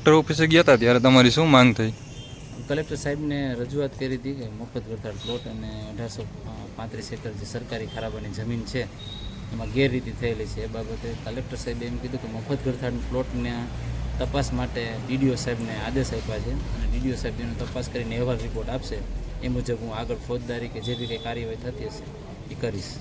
Collector ઓફિસે ગયા હતા ત્યારે તમારી શું માંગ થઈ? કલેક્ટર સાહેબને રજૂઆત કરી હતી કે મફત ગરથાળ પ્લોટ અને 1835 એકર જે સરકારી ખરાબાની જમીન છે એમાં ગેરરીતિ થયેલી છે. એ બાબતે કલેક્ટર સાહેબે એમ કીધું કે મફત ગરથાળ પ્લોટને તપાસ માટે ડીડીઓ સાહેબને આદેશ આપ્યા છે અને ડીડીઓ સાહેબ એનો તપાસ કરીને અહેવાલ રિપોર્ટ આપશે. એ મુજબ હું આગળ ફોજદારી કે જે બી કંઈ કાર્યવાહી થતી હશે એ કરીશ.